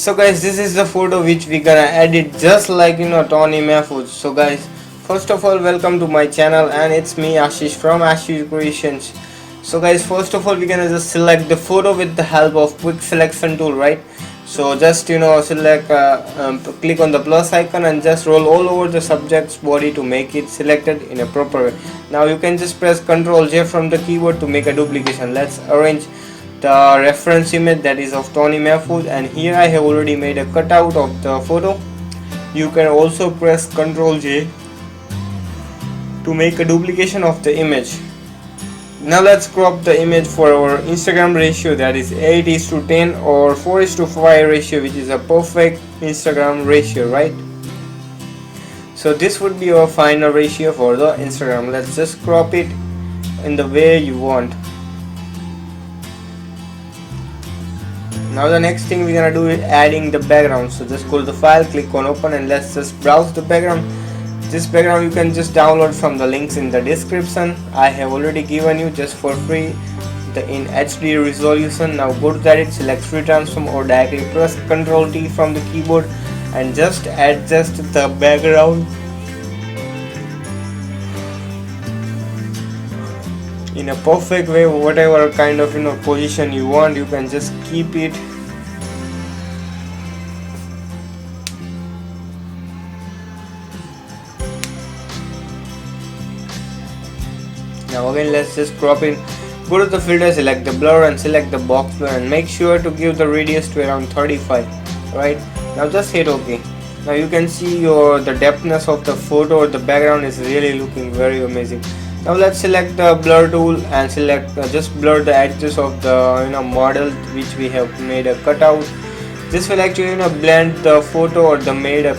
So guys, this is the photo which we gonna edit just like Toni Mahfud. So guys, first of all, welcome to my channel, and it's me Ashish from ashvircreations. So guys, first of all, we're gonna just select the photo with the help of quick selection tool, right? So just select click on the plus icon and just roll all over the subject's body to make it selected in a proper way. Now you can just press Ctrl J from the keyboard to make a duplication. Let's arrange the reference image, that is of Toni Mahfud, and here I have already made a cutout of the photo. You can also press Ctrl J to make a duplication of the image. Now let's crop the image for our Instagram ratio, that is 8:10 or 4:5 ratio, which is a perfect Instagram ratio, right? So this would be our final ratio for the Instagram. Let's just crop it in the way you want. Now the next thing we're gonna do is adding the background. So just go to the file, click on open, and let's just browse the background. This background you can just download from the links in the description. I have already given you just for free in HD resolution. Now go to that, select free transform, or directly press Ctrl T from the keyboard and just adjust the background in a perfect way. Whatever kind of position you want, you can just keep it. Now again, let's just crop in. Go to the filter, select the blur and select the box blur, and make sure to give the radius to around 35. Right now just hit OK. Now you can see the depthness of the photo or the background is really looking very amazing. Now let's select the blur tool and select just blur the edges of the model which we have made a cutout. This will actually blend the photo or the made a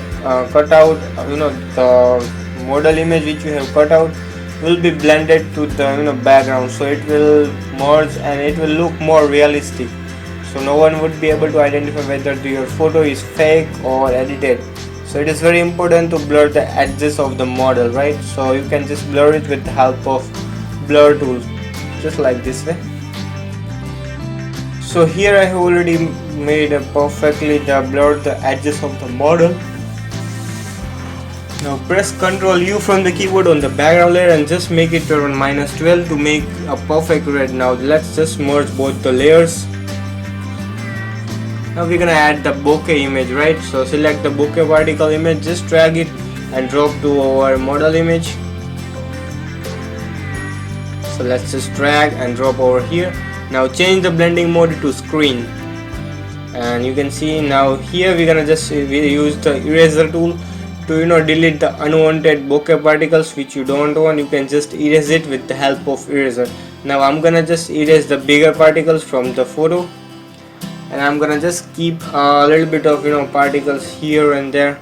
cutout, the model image which you have cut out will be blended to the background, so it will merge and it will look more realistic, so no one would be able to identify whether your photo is fake or edited. So it is very important to blur the edges of the model, right? So you can just blur it with the help of blur tool, just like this way. So here I have already made perfectly blur the edges of the model. Now press Ctrl U from the keyboard on the background layer and just make it around -12 to make a perfect red. Now let's just merge both the layers. Now we're gonna add the bokeh image, right? So select the bokeh particle image, just drag it and drop to our model image. So let's just drag and drop over here. Now change the blending mode to screen, and you can see now here we're gonna just use the eraser tool to delete the unwanted bokeh particles which you don't want. You can just erase it with the help of eraser. Now I'm gonna just erase the bigger particles from the photo, and I'm gonna just keep a little bit of particles here and there,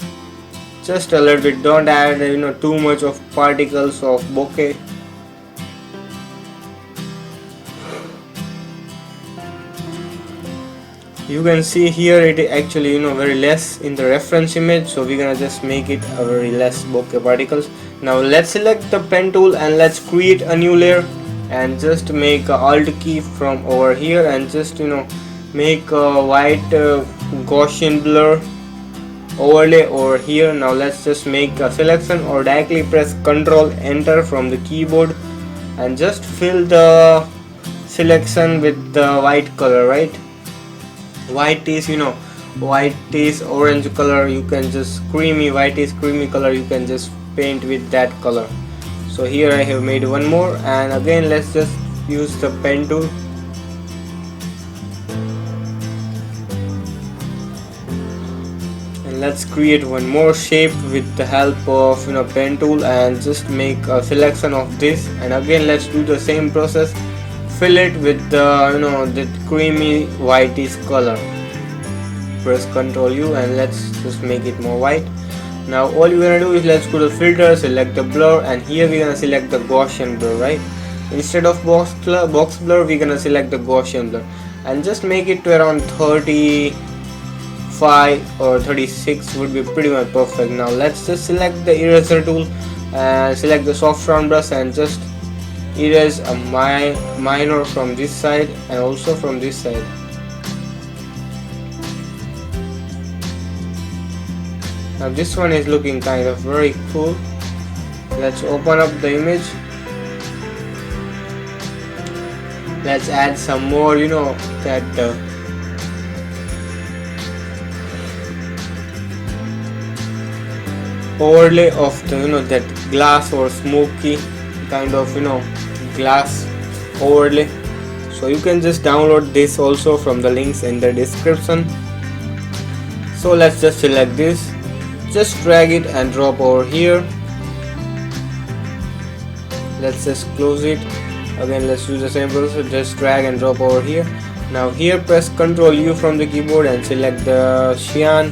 just a little bit. Don't add too much of particles of bokeh. You can see here it actually very less in the reference image, so we're gonna just make it a very less bokeh particles. Now let's select the pen tool and let's create a new layer and just make a alt key from over here and just make a white Gaussian blur overlay over here. Now let's just make a selection or directly press Ctrl Enter from the keyboard and just fill the selection with the white color, right? White is orange color. You can just white is creamy color. You can just paint with that color. So here I have made one more, and again let's just use the pen tool. And let's create one more shape with the help of pen tool and just make a selection of this, and again let's do the same process. Fill it with the creamy whitish color. Press Ctrl U and let's just make it more white. Now all you're gonna do is let's go to filter, select the blur, and here we're gonna select the Gaussian blur, right? Instead of box blur we're gonna select the Gaussian blur and just make it to around 35 or 36 would be pretty much perfect. Now let's just select the eraser tool and select the soft round brush and just erase a minor from this side and also from this side. Now this one is looking kind of very cool. Let's open up the image. Let's add some more, that overlay of the that glass or smoky kind of glass overlay. So you can just download this also from the links in the description. So let's just select this, just drag it and drop over here. Let's just close it. Again, let's do the same process, just drag and drop over here. Now here press Ctrl U from the keyboard and select the cyan,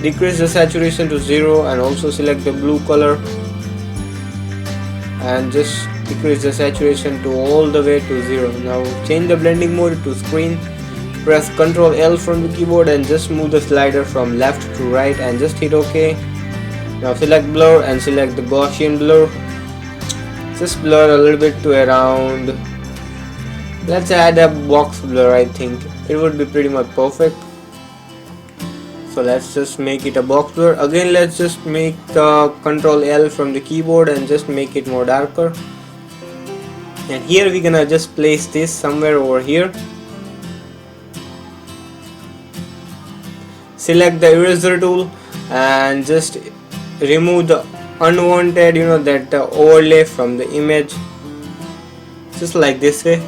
decrease the saturation to 0 and also select the blue color and just decrease the saturation to all the way to 0. Now change the blending mode to screen, press Ctrl L from the keyboard and just move the slider from left to right and just hit OK. Now select blur and select the Gaussian blur. Just blur a little bit to around, let's add a box blur. I think it would be pretty much perfect. So let's just make it a box blur. Again, let's just make Ctrl L from the keyboard and just make it more darker. And here we're gonna just place this somewhere over here. Select the eraser tool and just remove the unwanted that overlay from the image, just like this way.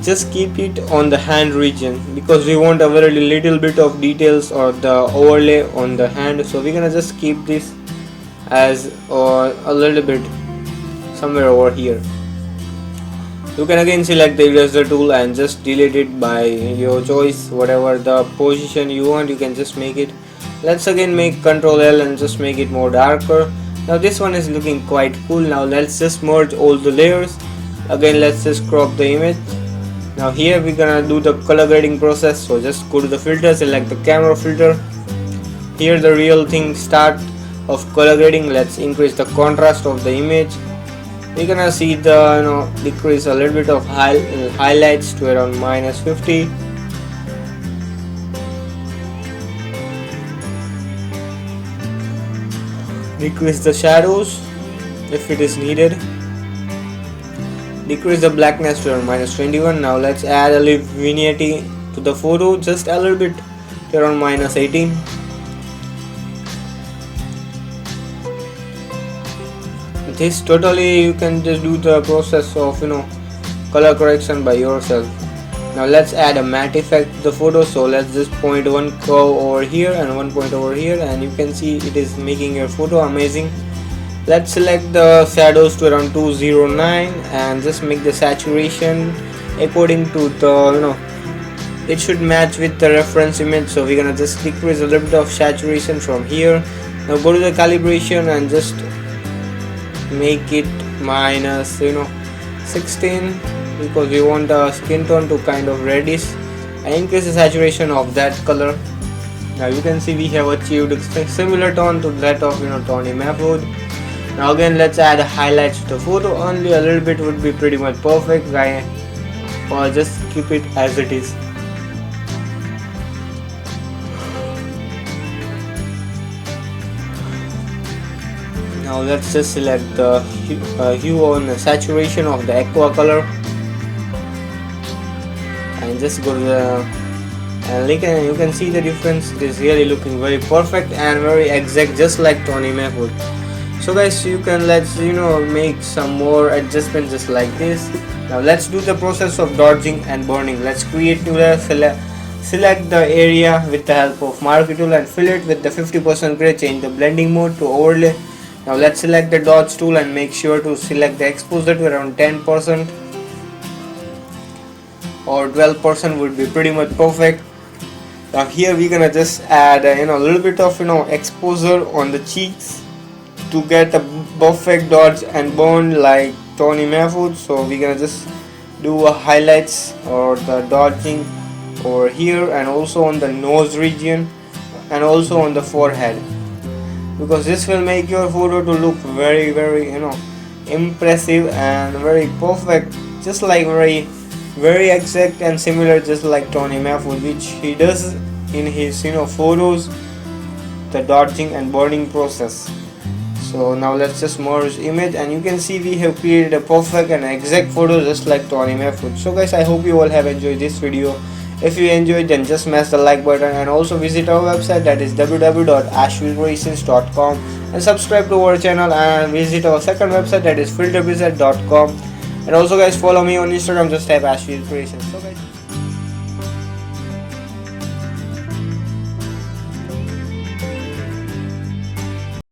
Just keep it on the hand region because we want a very little bit of details or the overlay on the hand. So we're gonna just keep this as a little bit somewhere over here. You can again select the eraser tool and just delete it by your choice, whatever the position you want, you can just make it. Let's again make Ctrl L and just make it more darker. Now this one is looking quite cool. Now let's just merge all the layers. Again, let's just crop the image. Now here we're gonna do the color grading process. So just go to the filter, select the camera filter. Here the real thing start of color grading. Let's increase the contrast of the image. We're gonna see the decrease a little bit of highlights to around -50. Decrease the shadows if it is needed. Decrease the blackness to around -21. Now let's add a little vignette to the photo, just a little bit to around -18. This totally you can just do the process of color correction by yourself. Now let's add a matte effect to the photo. So let's just point one curve over here and one point over here, and you can see it is making your photo amazing. Let's select the shadows to around 209 and just make the saturation according to the it should match with the reference image. So we're gonna just decrease a little bit of saturation from here. Now go to the calibration and just make it -16 because we want the skin tone to kind of reddish, and increase the saturation of that color. Now you can see we have achieved a similar tone to that of Toni Mahfud. Now again, let's add highlights to the photo. Only a little bit would be pretty much perfect, guy, or just keep it as it is. Now let's just select the hue on the saturation of the aqua color and just go to the and you can see the difference. It is really looking very perfect and very exact, just like Toni Mahfud. So guys, you can make some more adjustments just like this. Now let's do the process of dodging and burning. Let's create new layer. Select the area with the help of marquee tool and fill it with the 50% gray. Change the blending mode to overlay. Now let's select the dodge tool and make sure to select the exposure to around 10% or 12% would be pretty much perfect. Now here we're gonna just add a little bit of exposure on the cheeks to get a perfect dodge and burn like Toni Mahfud. So we're gonna just do a highlights or the dodging over here and also on the nose region and also on the forehead, because this will make your photo to look very impressive and very perfect, just like very very exact and similar, just like Toni Mahfud, which he does in his photos, the dodging and burning process. So now let's just merge image, and you can see we have created a perfect and exact photo just like Toni Mahfud. So guys, I hope you all have enjoyed this video. If you enjoyed, then just smash the like button, and also visit our website, that is www.ashvircreations.com, and subscribe to our channel, and visit our second website, that is filterwizard.com. And also guys, follow me on Instagram, just type ashvircreations. So